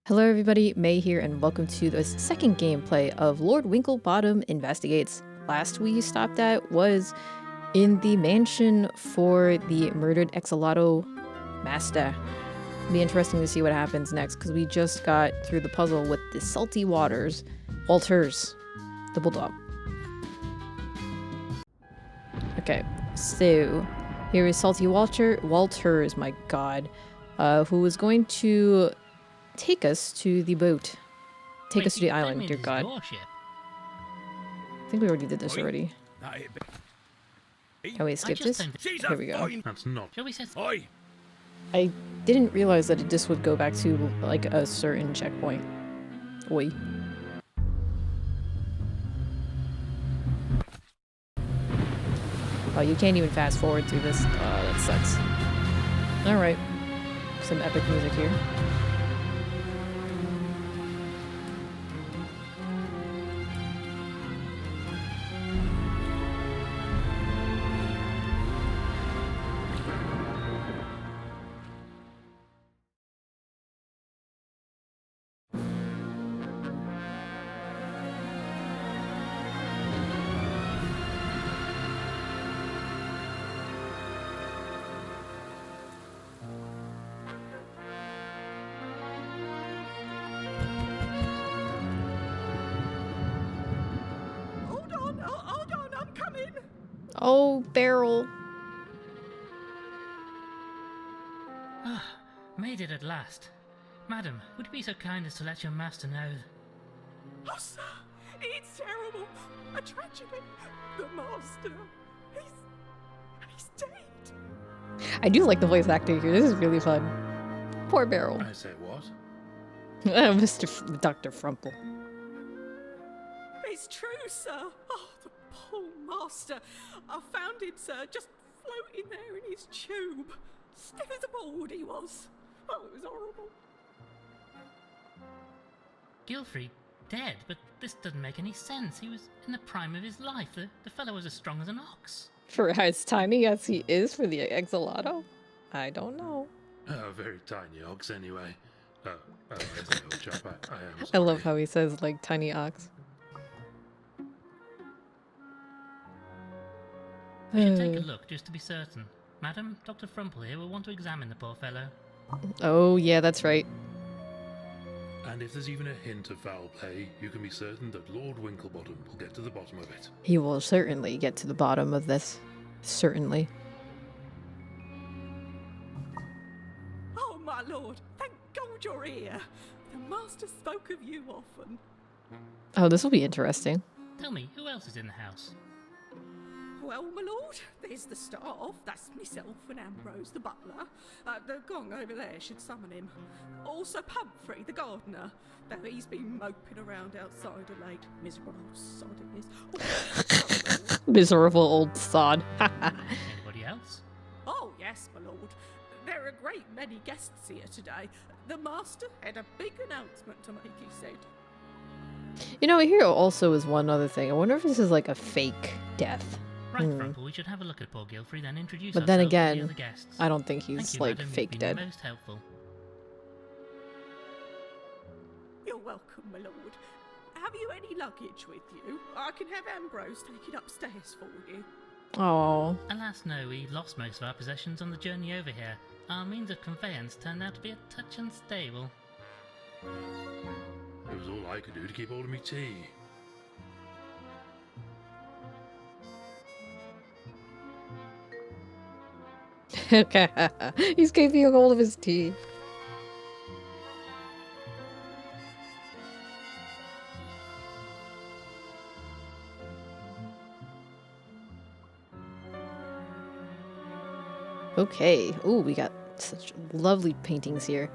Hello everybody, May here, and welcome to the second gameplay of Lord Winklebottom Investigates. Last we stopped at was in the mansion for the murdered Exolato master. It'll be interesting to see what happens next, because we just got through the puzzle with the salty waters. Walters, the bulldog. Okay, so here is Salty Walters, my god, who is going to take us to the boat. Take us to the island, dear God. I think we already did this already. Can we skip this? Here we go. That's not. Shall we set? I didn't realize that this would go back to like a certain checkpoint. Oi. Oh, you can't even fast forward through this. Oh, that sucks. Alright. Some epic music here. Hold on, I'm coming. Oh, Beryl. Ah, made it at last. Madam, would you be so kind as to let your master know? Oh, sir, it's terrible. A tragedy. The master, he's dead. I do like the voice acting here. This is really fun. Poor Beryl. I say what? Dr. Frumple. It's true, sir. Oh, the poor master. I found him, sir, just floating there in his tube. Stiff as a board he was. Oh, it was horrible. Gilfrey, dead? But this doesn't make any sense. He was in the prime of his life. The fellow was as strong as an ox. For as tiny as he is for the Exolato? I don't know. Very tiny ox anyway. As the old chap, I am sorry. I love how he says, like, tiny ox. We should take a look just to be certain. Madam, Dr. Frumple here will want to examine the poor fellow. Oh, yeah, that's right. And if there's even a hint of foul play, you can be certain that Lord Winklebottom will get to the bottom of it. He will certainly get to the bottom of this. Certainly. Oh, my lord, thank God you're here. The master spoke of you often. Oh, this will be interesting. Tell me, who else is in the house? Well, my lord, there's the staff. That's myself and Ambrose, the butler. The gong over there should summon him. Also Pumphrey, the gardener. Though he's been moping around outside of late. Miserable old sod he is. Oh, Miserable old sod. Anybody else? oh, yes, my lord. There are a great many guests here today. The master had a big announcement to make, he said. You know, here also is one other thing. I wonder if this is like a fake death. Right, Frumple, we should have a look at poor Gilfrey, then introduce But then ourselves to the again, other guests. I don't think Thank he's you, like madam. fake You've dead. been most helpful. You're welcome, my lord. Have you any luggage with you? I can have Ambrose take it upstairs for you. Oh, Alas, no, we lost most of our possessions on the journey over here. Our means of conveyance turned out to be a touch unstable. It was all I could do to keep hold of me tea. okay. He's keeping a hold of his tea. Okay. Ooh, we got such lovely paintings here.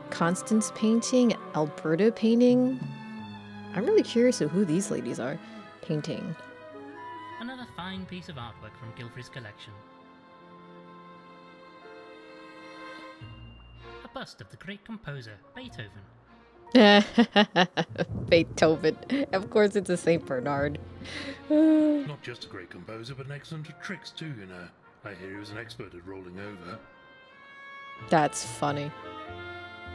Constance painting, Alberta painting. I'm really curious of who these ladies are painting. Another fine piece of artwork from Gilfrey's collection. A bust of the great composer, Beethoven. Beethoven. Of course, it's a Saint Bernard. Not just a great composer, but an excellent at tricks too, you know. I hear he was an expert at rolling over. That's funny.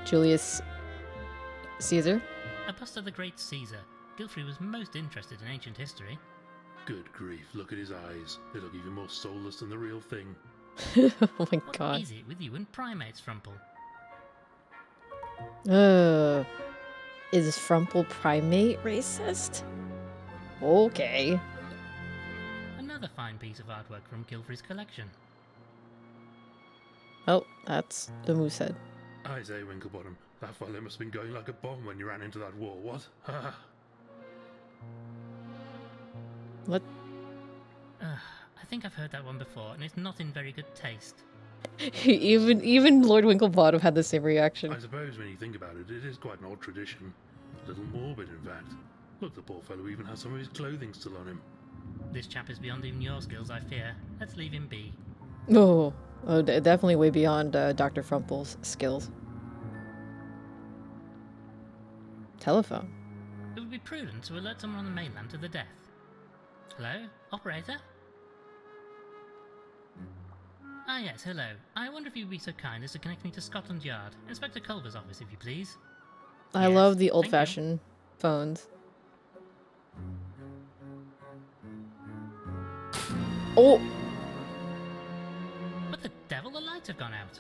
Julius Caesar? A bust of the great Caesar. Gilfrey was most interested in ancient history. Good grief, look at his eyes. They look even more soulless than the real thing. Oh my What god. is it with you and primates, Frumple? Is Frumple primate racist? Okay. Another fine piece of artwork from Gilfrey's collection. Oh, that's the moose head. I say, Winklebottom, that fella must have been going like a bomb when you ran into that wall, what? Ha What? I think I've heard that one before, and it's not in very good taste. even Lord Winklebottom had the same reaction. I suppose when you think about it, it is quite an odd tradition. A little morbid, in fact. Look, the poor fellow even has some of his clothing still on him. This chap is beyond even your skills, I fear. Let's leave him be. Definitely way beyond Dr. Frumple's skills. Telephone. It would be prudent to alert someone on the mainland to the death. Hello? Operator? Ah yes, hello. I wonder if you'd be so kind as to connect me to Scotland Yard. Inspector Culver's office, if you please. I Yes, love the thank you. old-fashioned phones. Oh! What the devil? The lights have gone out.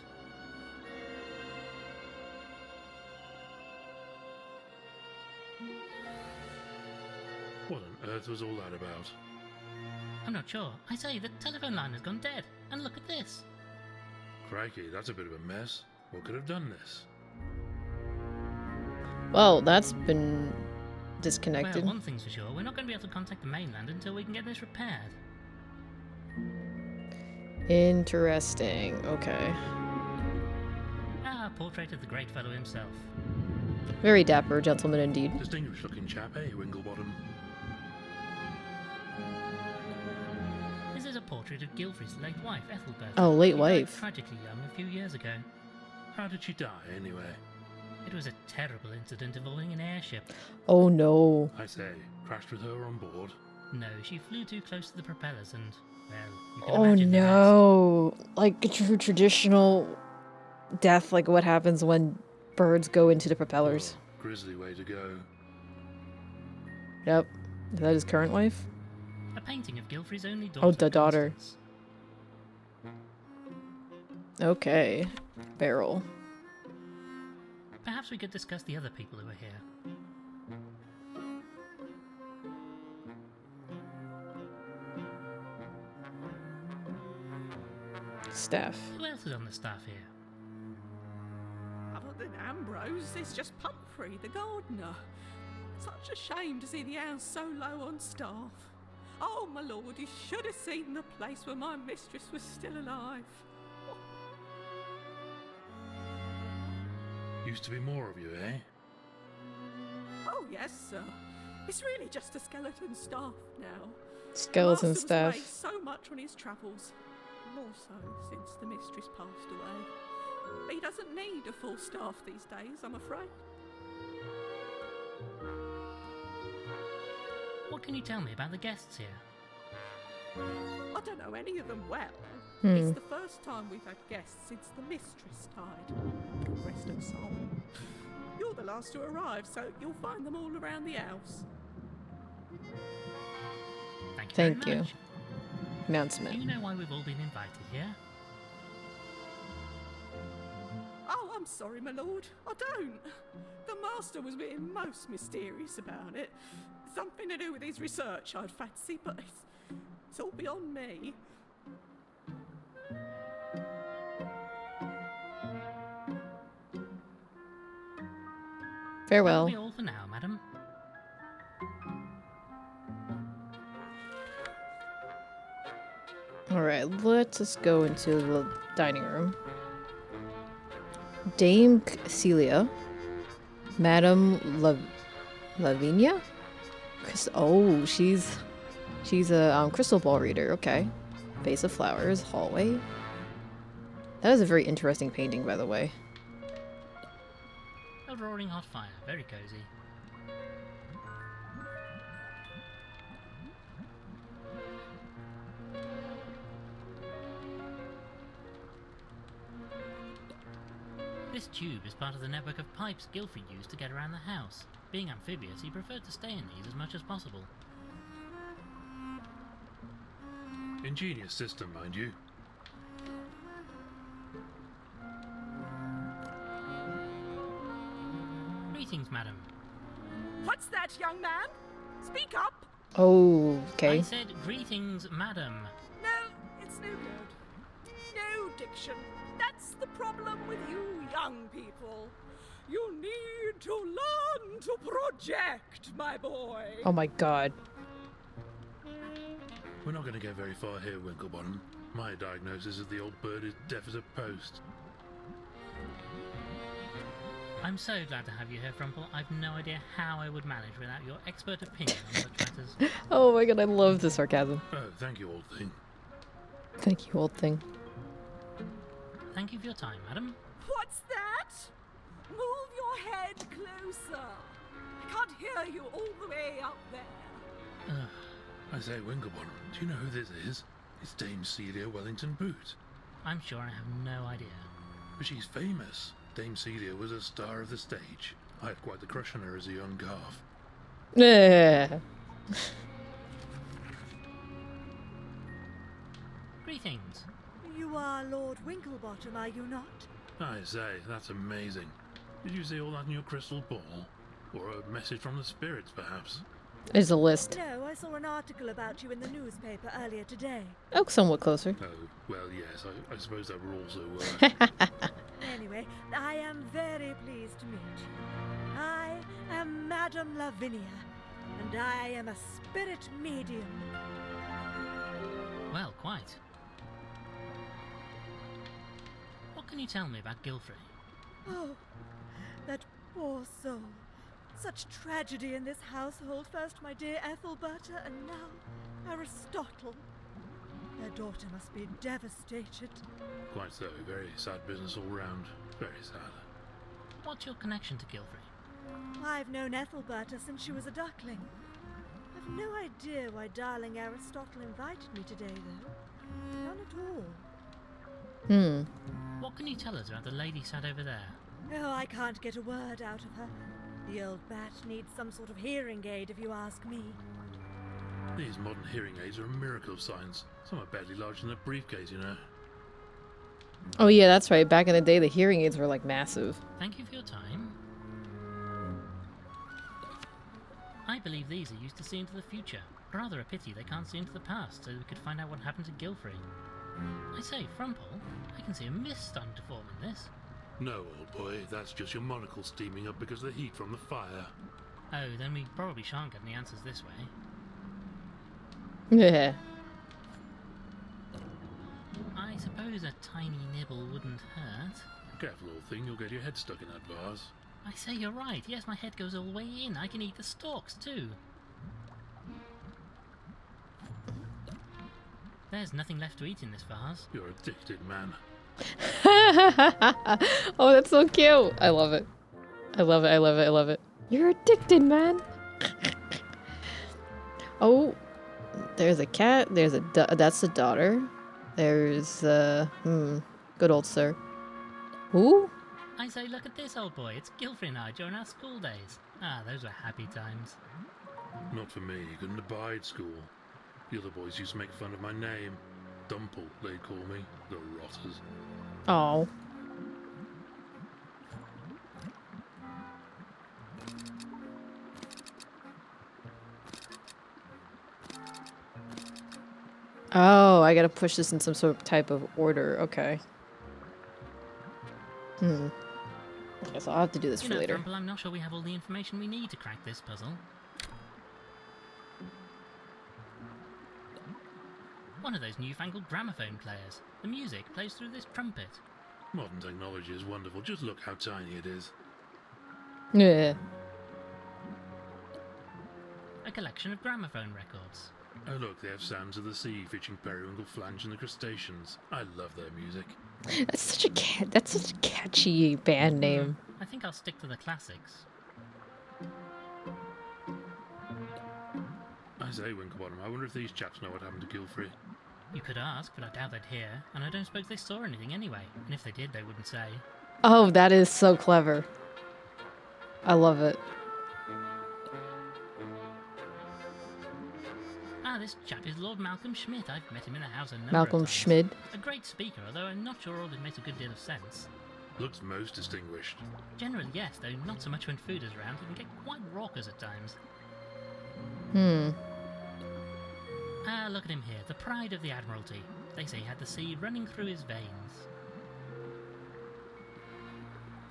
What on earth was all that about? I'm not sure. I say, the telephone line has gone dead. And look at this. Crikey, that's a bit of a mess. What could have done this? Well, that's been disconnected. Well, one thing's for sure, we're not going to be able to contact the mainland until we can get this repaired. Interesting. Okay. Ah, a portrait of the great fellow himself. Very dapper gentleman indeed. Distinguished looking chap, eh, Winklebottom? This is a portrait of Gilfrey's late wife, Ethelbert. Oh, late She died wife. tragically young a few years ago. How did she die, anyway? It was a terrible incident involving an airship. Oh no. I say, crashed with her on board. No, she flew too close to the propellers and, well, you can Oh imagine the rest. no. Like a true traditional death, like what happens when birds go into the propellers. Oh, grisly way to go. Yep. Is that his current wife? A painting of Gilfrey's only daughter. Oh, the daughter. Constance. Okay. Barrel. Perhaps we could discuss the other people who are here. Staff. Who else is on the staff here? Other than Ambrose, there's just Pumphrey, the gardener. Such a shame to see the house so low on staff. Oh, my lord, you should have seen the place when my mistress was still alive. Used to be more of you, eh? Oh, yes, sir. It's really just a skeleton staff now. Skeleton Master was away staff. so much on his travels. More so since the mistress passed away. He doesn't need a full staff these days, I'm afraid. What can you tell me about the guests here? I don't know any of them well. Hmm. It's the first time we've had guests since the mistress died. Rest her soul. You're the last to arrive, so you'll find them all around the house. Thank you. Thank you. very much. Do Announcement. you know why we've all been invited here? Oh, I'm sorry, my lord. I don't. The master was being most mysterious about it. Something to do with his research, I'd fancy, but it's all beyond me. Farewell. That'll be all for now, madam. Alright, let us go into the dining room. Dame Celia. Madame Lavinia? Oh, she's a crystal ball reader. Okay. Vase of flowers, hallway. That is a very interesting painting, by the way. A roaring hot fire, very cozy. This tube is part of the network of pipes Gilfrey used to get around the house. Being amphibious, he preferred to stay in these as much as possible. Ingenious system, mind you. Greetings, madam. What's that, young man? Speak up! Oh, okay. I said greetings, madam. No, it's no good. No diction. That's the problem with you young people. You need to learn to project, my boy. Oh my god. We're not going to get very far here, Winklebottom. My diagnosis is the old bird is deaf as a post. I'm so glad to have you here, Frumple. I've no idea how I would manage without your expert opinion on such matters. Oh my god, I love the sarcasm. Oh, thank you, old thing. Thank you, old thing. Thank you for your time, madam. What's that? Move your head closer. I can't hear you all the way up there. Ugh. I say, Winklebottom, do you know who this is? It's Dame Celia Wellington Boot. I'm sure I have no idea. But she's famous. Dame Celia was a star of the stage. I had quite the crush on her as a young calf. Yeah. Greetings. You are Lord Winklebottom, are you not? I say, that's amazing. Did you see all that in your crystal ball? Or a message from the spirits, perhaps? There's a list. No, I saw an article about you in the newspaper earlier today. Oh, somewhat closer. Oh, well, yes, I suppose that would also work. Anyway, I am very pleased to meet you. I am Madame Lavinia, and I am a spirit medium. Well, quite. What can you tell me about Gilfrey? Oh, that poor soul. Such tragedy in this household. First my dear Ethelberta, and now Aristotle. Their daughter must be devastated. Quite so. Very sad business all round. Very sad. What's your connection to Gilfrey? I've known Ethelberta since she was a duckling. I've no idea why darling Aristotle invited me today, though. None at all. What can you tell us about the lady sat over there? Oh, I can't get a word out of her. The old bat needs some sort of hearing aid, if you ask me. These modern hearing aids are a miracle of science. Some are barely larger than a briefcase, you know. Oh yeah, that's right. Back in the day, the hearing aids were like massive. Thank you for your time. I believe these are used to see into the future. Rather a pity they can't see into the past, so we could find out what happened to Gilfrey. I say, Frumple, I can see a mist starting to form in this. No, old boy, that's just your monocle steaming up because of the heat from the fire. Oh, then we probably shan't get any answers this way. Yeah. I suppose a tiny nibble wouldn't hurt. Careful, old thing, you'll get your head stuck in that vase. I say, you're right. Yes, my head goes all the way in. I can eat the stalks, too. There's nothing left to eat in this vase. You're addicted, man. Oh, that's so cute. I love it. I love it. I love it. I love it. You're addicted, man. Oh, there's a cat. There's a that's the daughter. There's good old sir. Who? I say, look at this, old boy. It's Gilfrey and I during our school days. Ah, those were happy times. Not for me, couldn't abide school. The other boys used to make fun of my name. Dumple, they'd call me. The rotters. Oh. Oh, I gotta push this in some sort of type of order. Okay. Okay, so I'll have to do this You for know, later. Frumple, I'm not sure we have all the information we need to crack this puzzle. One of those newfangled gramophone players. The music plays through this trumpet. Modern technology is wonderful, just look how tiny it is. Yeah. A collection of gramophone records. Oh look, they have Sounds of the Sea featuring Periwinkle, Flange and the Crustaceans. I love their music. That's such a catchy band name. I think I'll stick to the classics. I say, Winklebottom, I wonder if these chaps know what happened to Gilfrey. You could ask, but I doubt they'd hear, and I don't suppose they saw anything anyway, and if they did, they wouldn't say. Oh, that is so clever. I love it. Ah, this chap is Lord Malcolm Schmidt. I've met him in the house a number Malcolm of times. Schmidt. A great speaker, although I'm not sure all of it makes a good deal of sense. Looks most distinguished. Generally, yes, though not so much when food is around. He can get quite raucous at times. Ah, look at him here, the pride of the Admiralty. They say he had the sea running through his veins.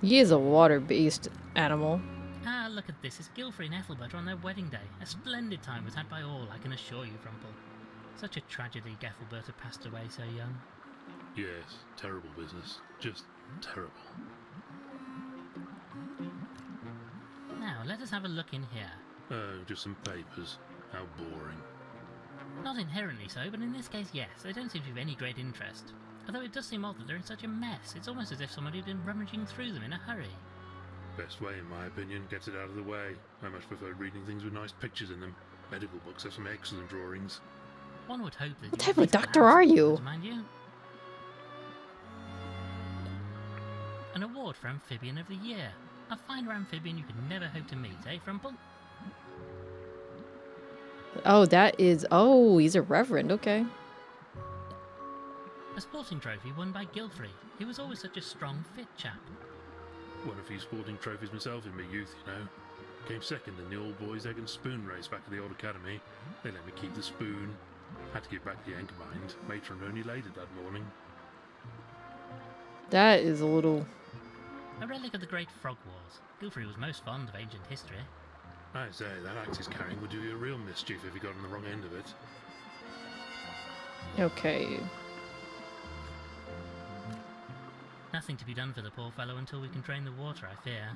He is a water-based animal. Ah, look at this. It's Gilfrey and Ethelbert on their wedding day. A splendid time was had by all, I can assure you, Frumple. Such a tragedy Ethelbert had passed away so young. Yes, terrible business. Just terrible. Now, let us have a look in here. Oh, just some papers. How boring. Not inherently so, but in this case, yes. They don't seem to be of any great interest. Although it does seem odd that they're in such a mess. It's almost as if somebody had been rummaging through them in a hurry. Best way, in my opinion, gets it out of the way. I much prefer reading things with nice pictures in them. Medical books have some excellent drawings. One would hope that... What type of doctor are you? Mind you. An award for Amphibian of the Year. A finer amphibian you could never hope to meet, eh, Frumple? Oh, that is... Oh, he's a reverend. Okay. A sporting trophy won by Gilfrey. He was always such a strong, fit chap. Won a few sporting trophies myself in my youth, you know. Came second in the old boys' egg and spoon race back at the old academy. They let me keep the spoon. Had to give back the anchor mind. Matron only laid it that morning. That is a little... A relic of the Great Frog Wars. Gilfrey was most fond of ancient history. I say, that axe he's carrying would do you a real mischief if you got on the wrong end of it. Okay. Nothing to be done for the poor fellow until we can drain the water, I fear.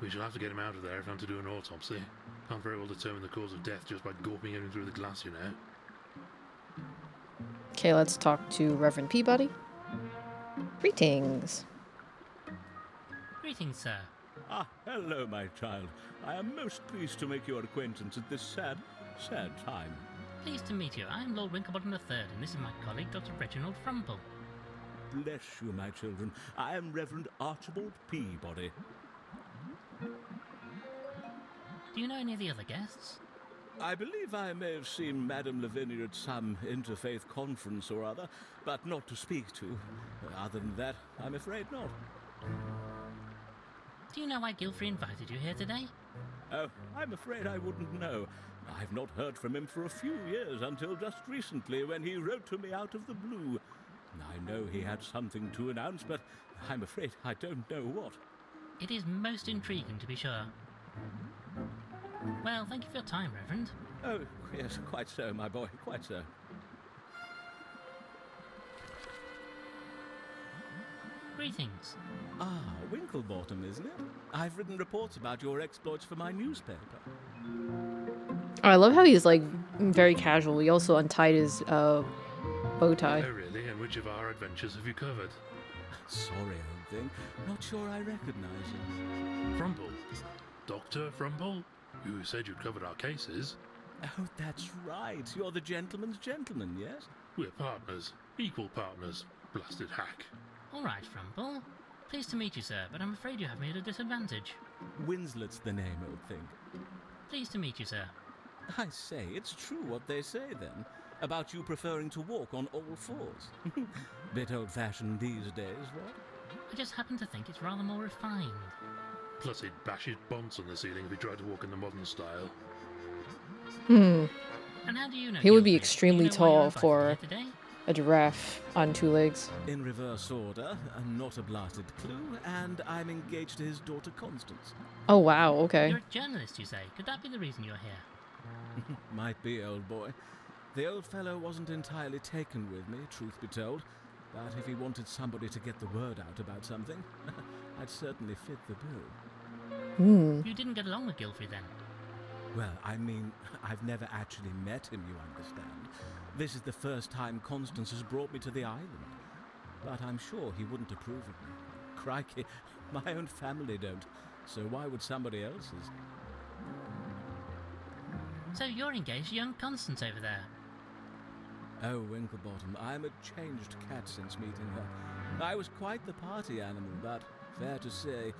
We shall have to get him out of there if I'm to do an autopsy. Can't very well determine the cause of death just by gawping him through the glass, you know. Okay, let's talk to Reverend Peabody. Greetings. Greetings, sir. Ah, hello, my child. I am most pleased to make your acquaintance at this sad time. Pleased to meet you. I am Lord Winklebottom III, and this is my colleague, Dr. Reginald Frumple. Bless you, my children. I am Reverend Archibald Peabody. Do you know any of the other guests? I believe I may have seen Madame Lavinia at some interfaith conference or other, but not to speak to. Other than that, I'm afraid not. Do you know why Gilfrey invited you here today? Oh, I'm afraid I wouldn't know. I've not heard from him for a few years, until just recently when he wrote to me out of the blue. I know he had something to announce, but I'm afraid I don't know what. It is most intriguing, to be sure. Well, thank you for your time, Reverend. Oh, yes, quite so, my boy, quite so. Greetings. Ah, Winklebottom, isn't it? I've written reports about your exploits for my newspaper. Oh, I love how he's like very casual. He also untied his bow tie. Oh, really? And which of our adventures have you covered? Sorry, old thing. Not sure I recognize you. Frumple. Dr. Frumple? You said you'd covered our cases. Oh, that's right. You're the gentleman's gentleman, yes? We're partners. Equal partners. Blasted hack. All right, Frumple. Pleased to meet you, sir, but I'm afraid you have me at a disadvantage. Winslet's the name, old thing. Pleased to meet you, sir. I say, it's true what they say, then, about you preferring to walk on all fours. Bit old-fashioned these days, what? I just happen to think it's rather more refined. Plus he'd bash his bonds on the ceiling if he tried to walk in the modern style. And how do you know He would be Gilfrey? extremely Do you know why you're tall invited for here today? a giraffe on two legs. In reverse order, not a blasted clue, and I'm engaged to his daughter Constance. Oh, wow. Okay. You're a journalist, you say. Could that be the reason you're here? Might be, old boy. The old fellow wasn't entirely taken with me, truth be told, but if he wanted somebody to get the word out about something, I'd certainly fit the bill. You didn't get along with Gilfrey then? Well, I mean, I've never actually met him, you understand. This is the first time Constance has brought me to the island. But I'm sure he wouldn't approve of me. Crikey, my own family don't, so why would somebody else's? So you're engaged to young Constance over there? Oh, Winklebottom, I'm a changed cat since meeting her. I was quite the party animal, but Fair to say,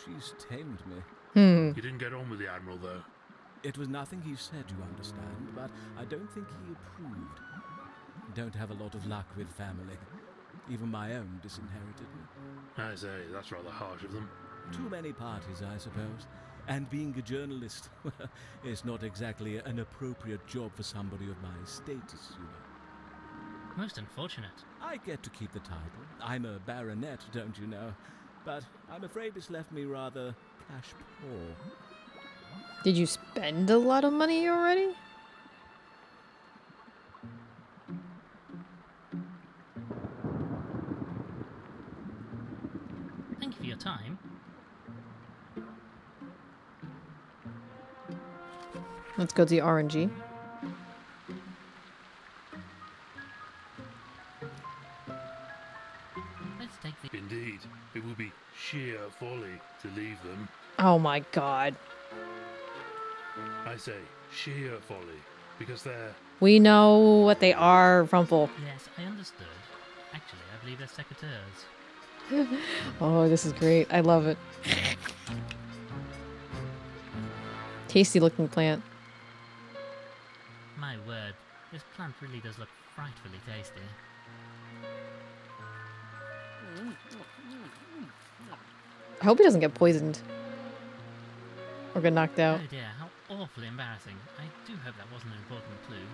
she's tamed me. Hmm. You didn't get on with the Admiral, though. It was nothing he said, you understand, but I don't think he approved. Don't have a lot of luck with family. Even my own disinherited me. I say, that's rather harsh of them. Too many parties, I suppose. And being a journalist, well, it's not exactly an appropriate job for somebody of my status, you know. Most unfortunate. I get to keep the title. I'm a baronet, don't you know? But I'm afraid it's left me rather cash poor. Did you spend a lot of money already? Thank you for your time. Let's go to the RNG. Let's take the... Indeed, it will be sheer folly to leave them. Oh my god. I say, sheer folly, because they're... We know what they are, Rumple. Yes, I understood. Actually, I believe they're secateurs. Oh, this is great. I love it. Tasty looking plant. My word, this plant really does look frightfully tasty. I hope he doesn't get poisoned. Or get knocked out. Oh dear, how awfully embarrassing. I do hope that wasn't an important clue.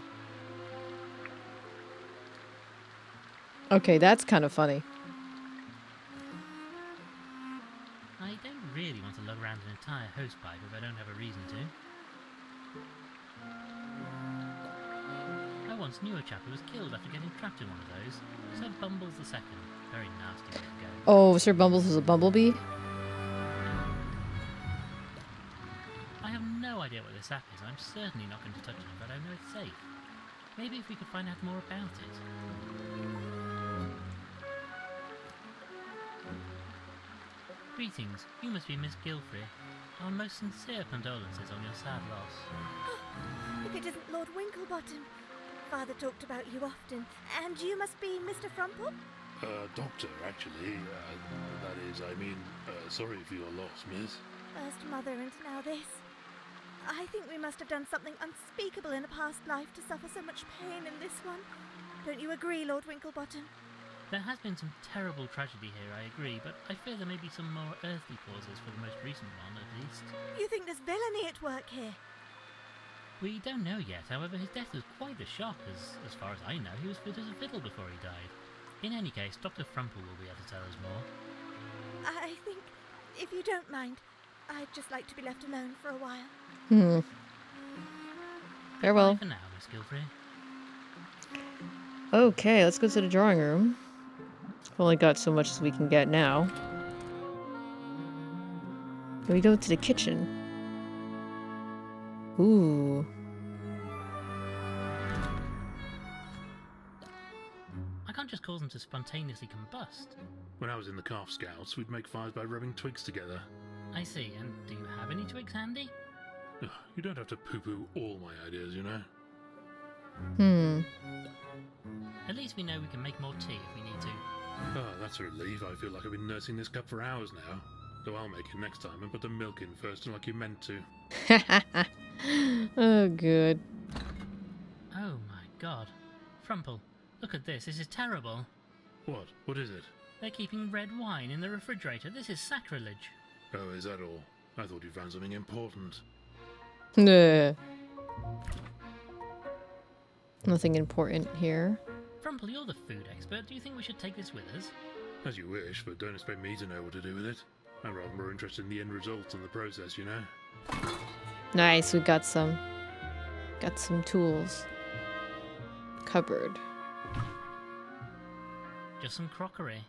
Okay, that's kind of funny. I don't really want to lug around an entire hosepipe if I don't have a reason to. I once knew a chap who was killed after getting trapped in one of those. Sir Bumbles the Second. Very nasty way to go. Oh, Sir Bumbles was a bumblebee? I have no idea what this app is, and I'm certainly not going to touch it, but I know it's safe. Maybe if we could find out more about it. Greetings, you must be Miss Gilfrey. Our most sincere condolences on your sad loss. If it isn't Lord Winklebottom. Father talked about you often, and you must be Mr. Frumple? Doctor, actually. That is, I mean, sorry for your loss, miss. First mother and now this. I think we must have done something unspeakable in a past life to suffer so much pain in this one. Don't you agree, Lord Winklebottom? There has been some terrible tragedy here, I agree, but I fear there may be some more earthly causes for the most recent one, at least. You think there's villainy at work here? We don't know yet, however his death was quite a shock, as far as I know he was fit as a fiddle before he died. In any case, Dr. Frumple will be able to tell us more. I think, if you don't mind, I'd just like to be left alone for a while. Farewell. Bye for now, Miss Gilfrey. Okay, let's go to the drawing room. We've only got so much as we can get now. Then we go to the kitchen. Ooh. I can't just cause them to spontaneously combust. When I was in the Calf Scouts, we'd make fires by rubbing twigs together. I see, and do you have any twigs handy? Ugh, you don't have to poo-poo all my ideas, you know. At least we know we can make more tea if we need to. Oh, that's a relief. I feel like I've been nursing this cup for hours now. So I'll make it next time and put the milk in first, like you meant to. Oh, good. Oh my god. Frumple, look at this. This is terrible. What? What is it? They're keeping red wine in the refrigerator. This is sacrilege. Oh, is that all? I thought you found something important. Nah. Nothing important here. Frumple, you're the food expert. Do you think we should take this with us? As you wish, but don't expect me to know what to do with it. I'm rather more interested in the end result than the process, you know. Nice, we got some tools. Cupboard. Just some crockery.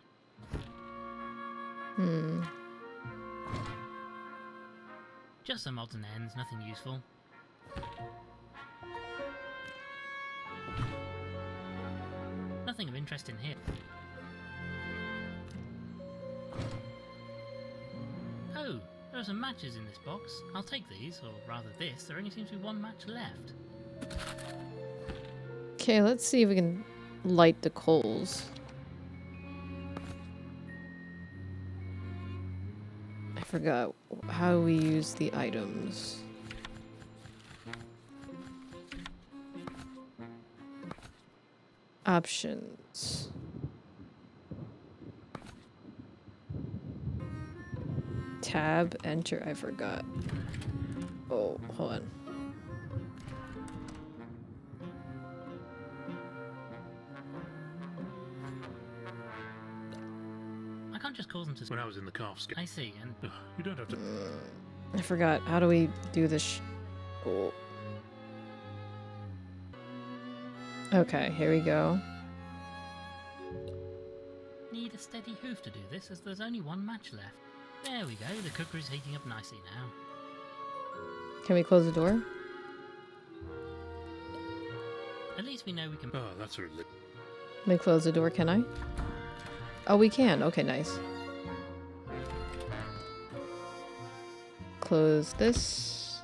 Just some odds and ends, nothing useful. Nothing of interest in here. Oh, there are some matches in this box. I'll take these, or rather this. There only seems to be one match left. Okay, let's see if we can light the coals. forgot how we use the items. Options. Tab, enter, I forgot. Oh, hold on. I can't just cause them to. When I was in the calf skin. I see, and Ugh, you don't have to. I forgot. How do we do this? Oh. Okay, here we go. need a steady hoof to do this, as there's only one match left. There we go, the cooker is heating up nicely now. Can we close the door? At least we know we can. Oh, that's a relief. Let me close the door, can I? Oh, we can. Okay, nice. Close this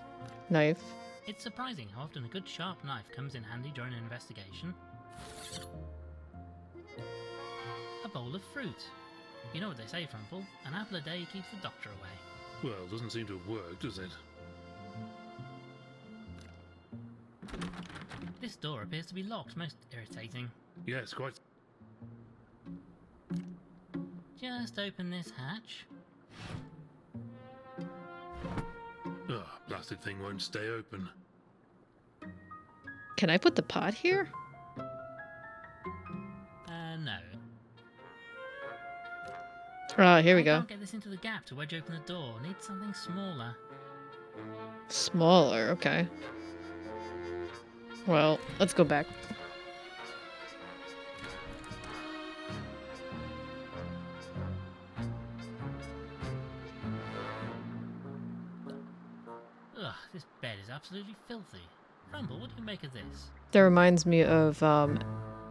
knife. It's surprising how often a good sharp knife comes in handy during an investigation. A bowl of fruit. You know what they say, Frumple, an apple a day keeps the doctor away. Well, it doesn't seem to have worked, does it? This door appears to be locked, most irritating. Yes, quite. Just open this hatch. Ugh, blasted thing won't stay open. Can I put the pot here? No. Ah, here we I go. can't get this into the gap to wedge open the door. Need something smaller. Smaller, okay. Well, let's go back. Ugh, this bed is absolutely filthy. Frumple, what do you make of this? That reminds me of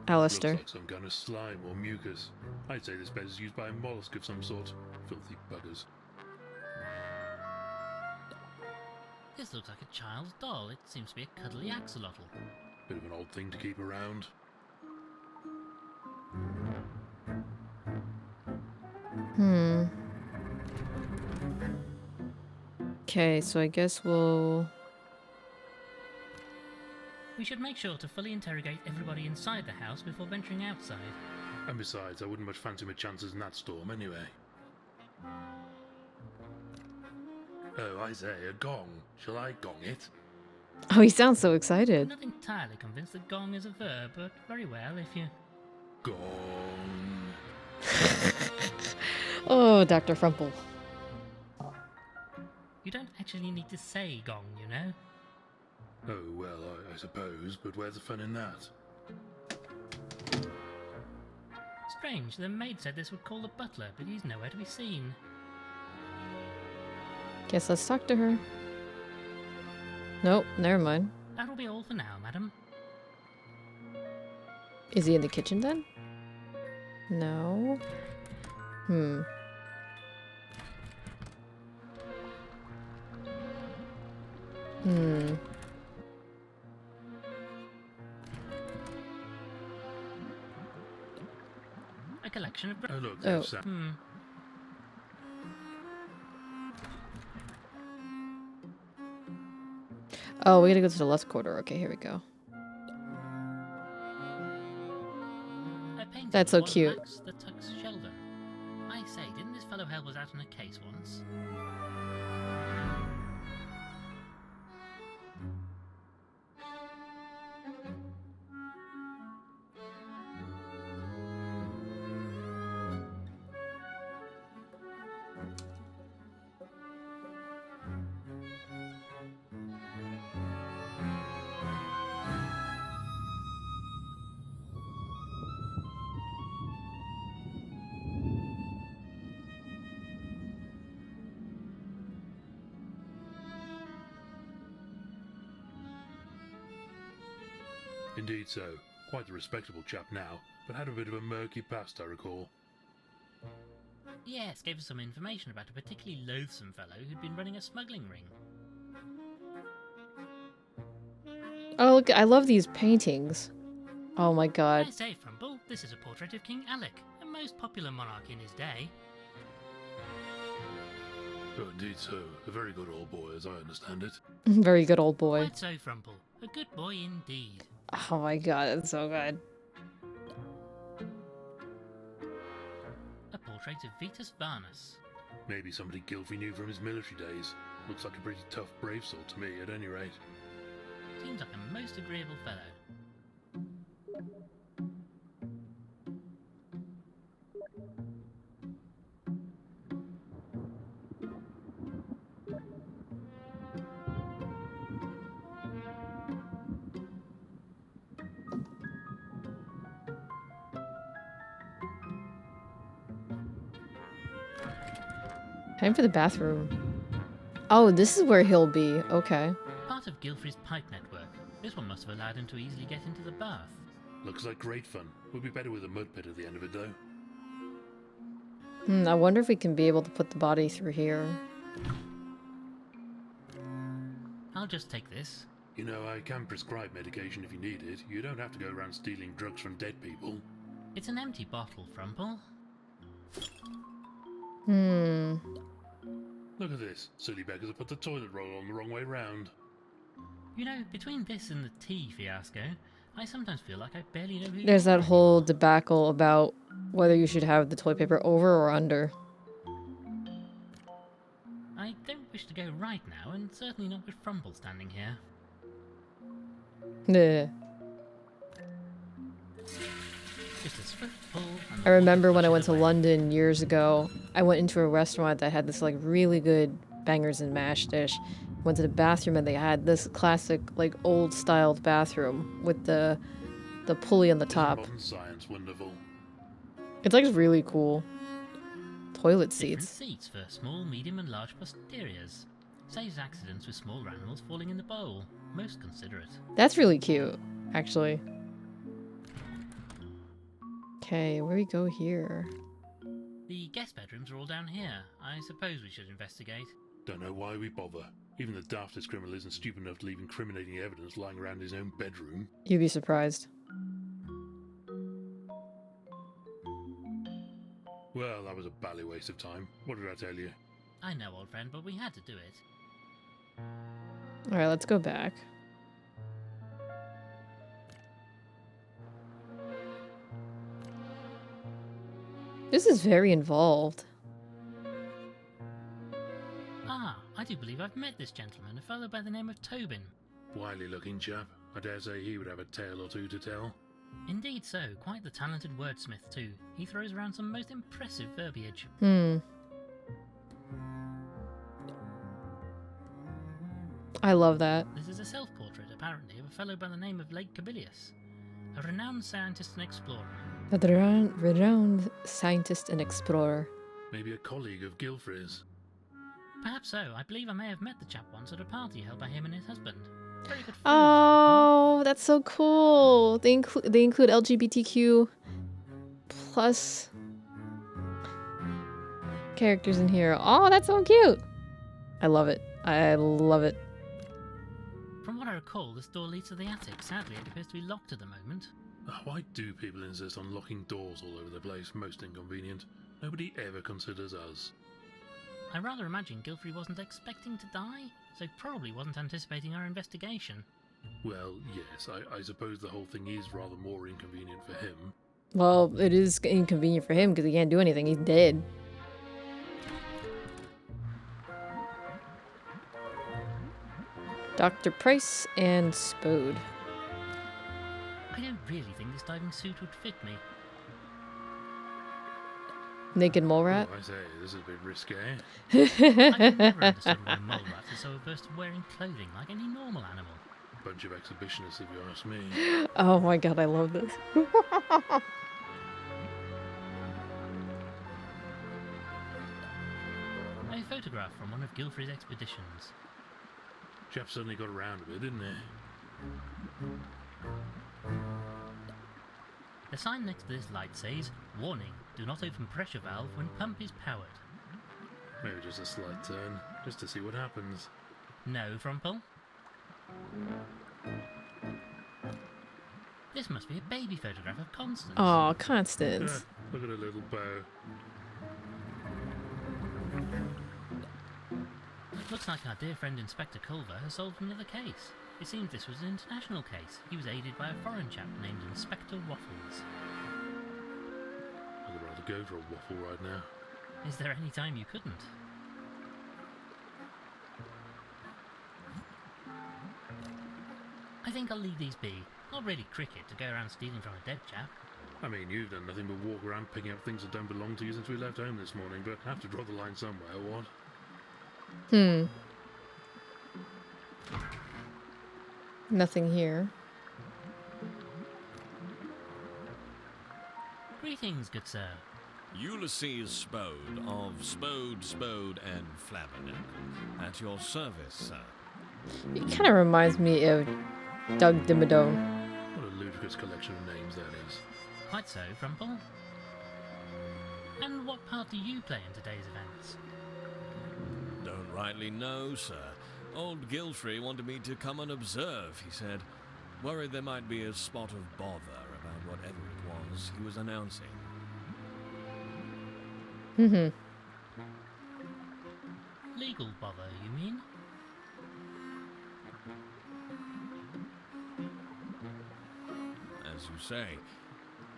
Alistair. Looks like some kind of slime or mucus. I'd say this bed is used by a mollusk of some sort. Filthy buggers. This looks like a child's doll. It seems to be a cuddly axolotl. Bit of an odd thing to keep around. Okay, so I guess we'll... We should make sure to fully interrogate everybody inside the house before venturing outside. And besides, I wouldn't much fancy my chances in that storm anyway. Oh, I say, a gong. Shall I gong it? Oh, he sounds so I'm excited. not entirely convinced that gong is a verb, but very well if you... Gong. Oh, Dr. Frumple. You don't actually need to say gong, you know? Oh, well, I suppose, but where's the fun in that? Strange, the maid said this would call the butler, but he's nowhere to be seen. Guess let's talk to her. Nope, never mind. That'll be all for now, madam. Is he in the kitchen then? No. A collection of... Oh, look, Oh. there's Sam. Oh, we gotta go to the left quarter. Okay, here we go. A painting That's of so one of cute. Max the Tuck's Sheldon. I say, didn't this fellow help us out on a case once? Indeed so. Quite a respectable chap now, but had a bit of a murky past, I recall. Yes, gave us some information about a particularly loathsome fellow who'd been running a smuggling ring. Oh, look, I love these paintings. Oh my god. I say, Frumple, this is a portrait of King Alec, a most popular monarch in his day. Oh, indeed so. A very good old boy, as I understand it. Very good old boy. Quite so, Frumple. A good boy indeed. Oh my god, that's so good. A portrait of Vitus Varnus. Maybe somebody Gilfrey knew from his military days. Looks like a pretty tough, brave sort to me, at any rate. Seems like a most agreeable fellow. Time for the bathroom. Oh, this is where he'll be. Okay. Part of Gilfrey's pipe network. This one must have allowed him to easily get into the bath. Looks like great fun. Would be better with a mud pit at the end of it, though. I wonder if we can be able to put the body through here. I'll just take this. You know, I can prescribe medication if you need it. You don't have to go around stealing drugs from dead people. It's an empty bottle, Frumple. Look at this. Silly beggars have put the toilet roll on the wrong way round. You know, between this and the tea fiasco, I sometimes feel like I barely know who... There's that whole debacle about whether you should have the toilet paper over or under. I don't wish to go right now, and certainly not with Frumple standing here. Nah. Just a swift pull and I remember when I went water to flushes away. London years ago, I went into a restaurant that had this like really good bangers and mash dish. Went to the bathroom and they had this classic like old styled bathroom with the pulley on the top. Modern science, wonderful. It's like really cool. Toilet Different seats. seats for small, medium and large posteriors. Saves accidents with smaller animals falling in the bowl. Most considerate. That's really cute, actually. Okay, where do we go here? The guest bedrooms are all down here. I suppose we should investigate. Don't know why we bother. Even the daftest criminal isn't stupid enough to leave incriminating evidence lying around his own bedroom. You'd be surprised. Well, that was a bally waste of time. What did I tell you? I know, old friend, but we had to do it. Alright, let's go back. This is very involved. Ah, I do believe I've met this gentleman, a fellow by the name of Tobin. Wily looking chap. I dare say he would have a tale or two to tell. Indeed so, quite the talented wordsmith too. He throws around some most impressive verbiage. I love that. This is a self-portrait, apparently, of a fellow by the name of Lake Cabilius, a renowned scientist and explorer. A renowned scientist and explorer. Maybe a colleague of Gilfrey's. Perhaps so. I believe I may have met the chap once at a party held by him and his husband. Very good friends, Oh, that's so cool. They include LGBTQ plus characters in here. Oh, that's so cute. I love it. I love it. From what I recall, this door leads to the attic. Sadly, it appears to be locked at the moment. Why do people insist on locking doors all over the place? Most inconvenient. Nobody ever considers us. I rather imagine Gilfrey wasn't expecting to die, so probably wasn't anticipating our investigation. Well, yes, I suppose the whole thing is rather more inconvenient for him. Well, it is inconvenient for him because he can't do anything. He's dead. Dr. Price and Spode. I don't really think this diving suit would fit me. Naked mole rat. Oh, I say, this is a bit risque. I can never understand why mole rats are so averse to wearing clothing like any normal animal. Bunch of exhibitionists, if you ask me. Oh my god, I love this. A photograph from one of Gilfrey's expeditions. Chap suddenly got around a bit, didn't he? The sign next to this light says, "Warning, do not open pressure valve when pump is powered." Maybe just a slight turn, just to see what happens. No, Frumple. This must be a baby photograph of Constance. Oh, Constance. Look at her little bow. Looks like our dear friend Inspector Culver has solved another case. It seems this was an international case. He was aided by a foreign chap named Inspector Waffles. I'd rather go for a waffle right now. Is there any time you couldn't? I think I'll leave these be. Not really cricket to go around stealing from a dead chap. I mean, you've done nothing but walk around picking up things that don't belong to you since we left home this morning, but have to draw the line somewhere, what? Nothing here. Greetings, good sir. Ulysses Spode of Spode, and Flabbernacle. At your service, sir. It kind of reminds me of Doug Dimmadome. What a ludicrous collection of names that is. Quite so, Frumple. And what part do you play in today's events? Don't rightly know, sir. Old Gilfrey wanted me to come and observe, he said. Worried there might be a spot of bother about whatever it was he was announcing. Legal bother, you mean? As you say.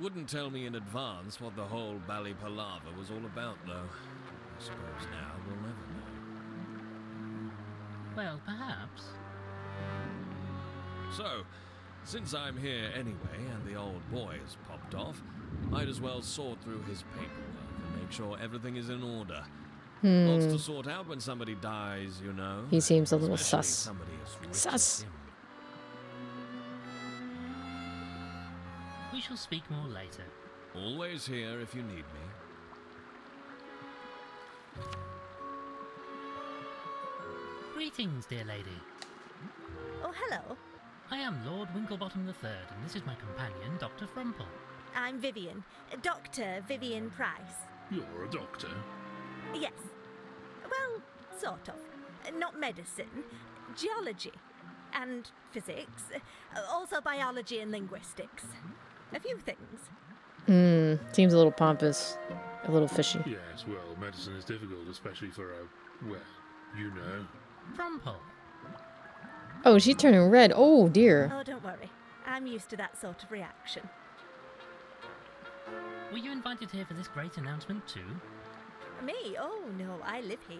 Wouldn't tell me in advance what the whole bally palaver was all about, though. I suppose now we'll never know. Well, perhaps. So, since I'm here anyway and the old boy has popped off, might as well sort through his paperwork and make sure everything is in order. Lots to sort out when somebody dies, you know. He seems a little Especially sus. somebody as rich Sus. as him. We shall speak more later. Always here if you need me. Greetings, dear lady. Oh, hello. I am Lord Winklebottom III, and this is my companion, Dr. Frumple. I'm Vivian. Dr. Vivian Price. You're a doctor. Yes. Well, sort of. Not medicine. Geology. And physics. Also biology and linguistics. A few things. Seems a little pompous. A little fishy. Yes, well, medicine is difficult, especially for a, well, you know. Frumple. Oh, she's turning red. Oh, dear. Oh, don't worry. I'm used to that sort of reaction. Were you invited here for this great announcement too? Me? Oh, no, I live here.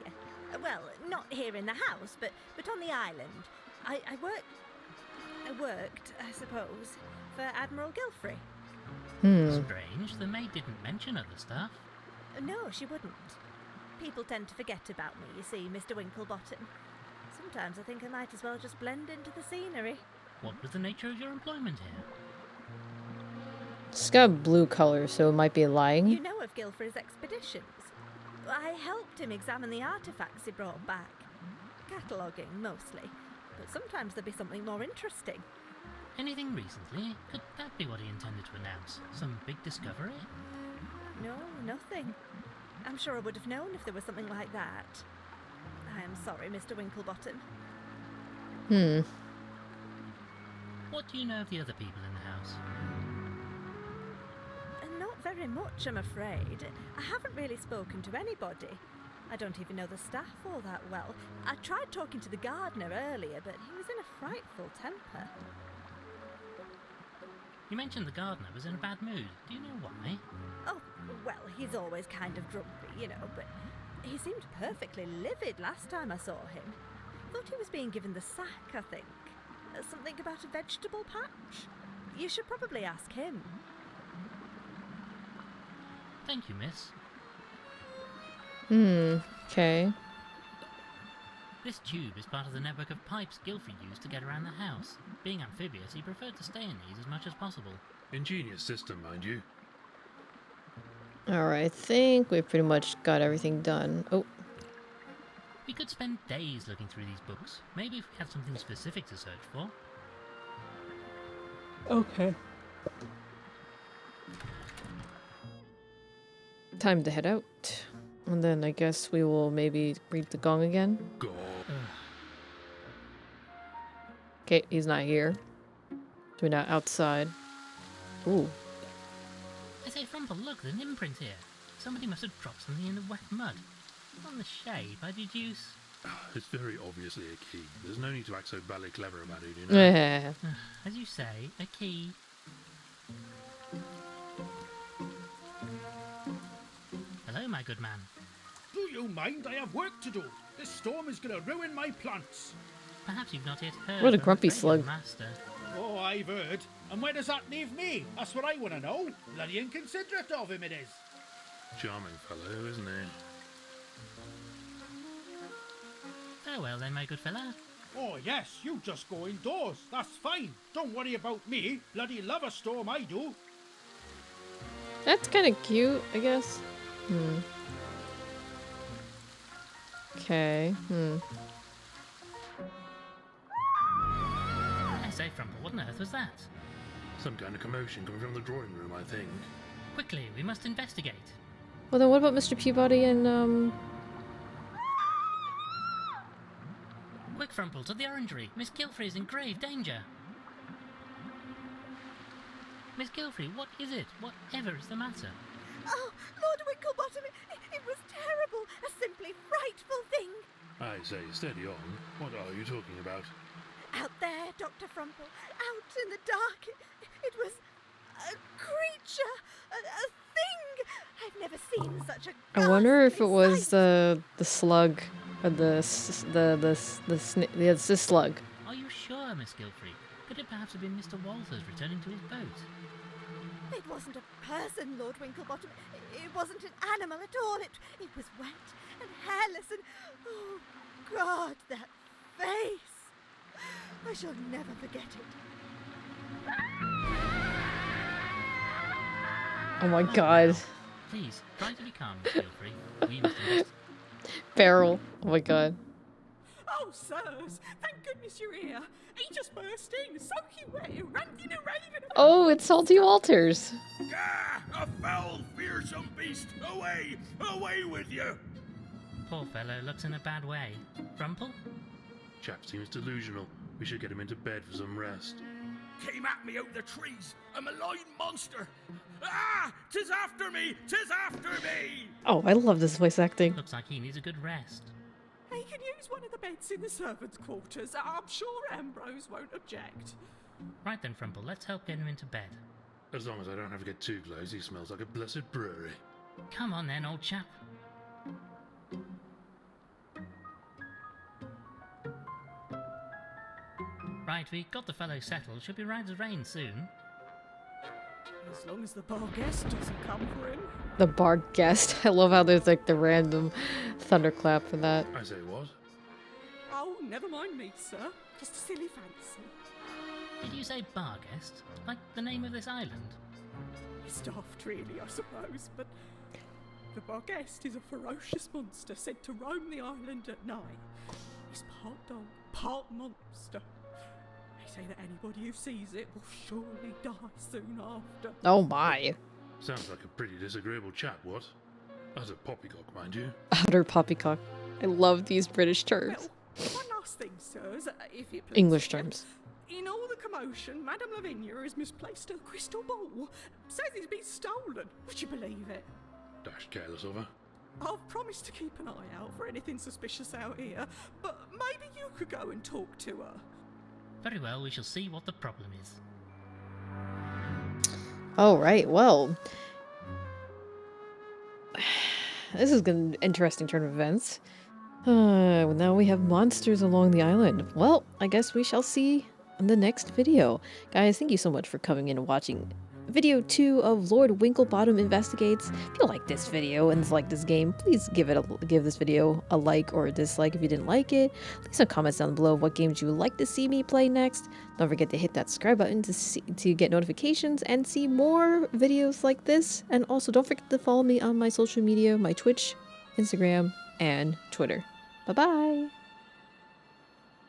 Well, not here in the house, but on the island. I worked, I suppose, for Admiral Gilfrey. Strange, the maid didn't mention other stuff. No, she wouldn't. People tend to forget about me, you see, Mr. Winklebottom. Sometimes I think I might as well just blend into the scenery. What was the nature of your employment here? It's got blue color, so it might be lying. You know of Gilfrey's expeditions. I helped him examine the artifacts he brought back. Cataloguing, mostly. But sometimes there'd be something more interesting. Anything recently? Could that be what he intended to announce? Some big discovery? No, nothing. I'm sure I would have known if there was something like that. I am sorry, Mr. Winklebottom. What do you know of the other people in the house? Not very much, I'm afraid. I haven't really spoken to anybody. I don't even know the staff all that well. I tried talking to the gardener earlier, but he was in a frightful temper. You mentioned the gardener was in a bad mood. Do you know why? Oh, well, he's always kind of grumpy, you know, but he seemed perfectly livid last time I saw him. Thought he was being given the sack, I think. Something about a vegetable patch. You should probably ask him. Thank you, miss. Okay. This tube is part of the network of pipes Gilfrey used to get around the house. Being amphibious, he preferred to stay in these as much as possible. Ingenious system, mind you. Alright, I think we've pretty much got everything done. Oh, We could spend days looking through these books. Maybe if we had something specific to search for. okay. Time to head out. And then I guess we will maybe read the gong again. God. Okay, he's not here. We're not outside. Ooh. I say, Frumple, look, there's an imprint here. Somebody must have dropped something in the wet mud. On the shade, I deduce. It's very obviously a key. There's no need to act so bally clever about it, you know? Yeah. As you say, a key. Hello, my good man. Do you mind? I have work to do. This storm is going to ruin my plants. Perhaps you've not yet heard What a from grumpy the radio slug. master. Oh, I've heard. And where does that leave me? That's what I want to know. Bloody inconsiderate of him it is. Charming fellow, isn't he? Farewell then, my good fella. Oh, yes, you just go indoors. That's fine. Don't worry about me. Bloody love a storm, I do. That's kind of cute, I guess. Okay. I say, Frumple, what on earth was that? Some kind of commotion coming from the drawing room, I think. Quickly, we must investigate. Well, then what about Mr. Peabody and, Quick, Frumple, to the orangery. Miss Gilfrey is in grave danger. Miss Gilfrey, what is it? Whatever is the matter? Oh, Lord Winklebottom, it was terrible. A simply frightful thing. I say, steady on. What are you talking about? Out there, Dr. Frumple, out in the dark, it was a creature, a thing. I've never seen such a I wonder if it ghastly was sight. the slug or the slug. Are you sure, Miss Gilfrey? Could it perhaps have been Mr. Walters returning to his boat? It wasn't a person, Lord Winklebottom. It wasn't an animal at all. It was wet and hairless and... Oh, God, that face! I shall never forget it. Oh my god. Please, try to be calm, Miss Gilfrey. We must investigate. Feral. Oh my god. Oh, sirs, thank goodness you're here. He just burst in, soaking wet, ranting and raving about... Oh, it's Salty Walters. Gah! A foul, fearsome beast! Away! Away with you! Poor fellow looks in a bad way. Frumple? Chap seems delusional. We should get him into bed for some rest. Came at me out the trees! A malign monster! Ah! 'Tis after me! 'Tis after me! Oh, I love this voice acting. Looks like he needs a good rest. He can use one of the beds in the servants' quarters. I'm sure Ambrose won't object. Right then, Frumple, let's help get him into bed. As long as I don't have to get too close, he smells like a blessed brewery. Come on then, old chap. Right, we got the fellow settled. Should be right as rain soon. As long as the bar guest doesn't come for him. The bar guest. I love how there's like the random thunderclap for that. I say what? Oh, never mind me, sir. Just a silly fancy. Did you say bar guest? Like the name of this island? It's daft, really, I suppose, but the bar guest is a ferocious monster sent to roam the island at night. He's part dog, part monster. They say that anybody who sees it will surely die soon after. Oh my. Sounds like a pretty disagreeable chap, what? As a poppycock, mind you. Utter poppycock. I love these British terms. Well, one last thing, sirs, if it pleases English you. terms. In all the commotion, Madame Lavinia has misplaced her crystal ball. Says it's been stolen. Would you believe it? Dash careless of her. I've promised to keep an eye out for anything suspicious out here, but maybe you could go and talk to her. Very well, we shall see what the problem is. Alright, well. This is an interesting turn of events. Now we have monsters along the island. Well, I guess we shall see in the next video. Guys, thank you so much for coming in and watching video 2 of Lord Winklebottom Investigates. If you like this video and like this game, please give this video a like or a dislike if you didn't like it. Leave some comments down below what games you would like to see me play next. Don't forget to hit that subscribe button to get notifications and see more videos like this. And also don't forget to follow me on my social media, my Twitch, Instagram, and Twitter. Bye-bye!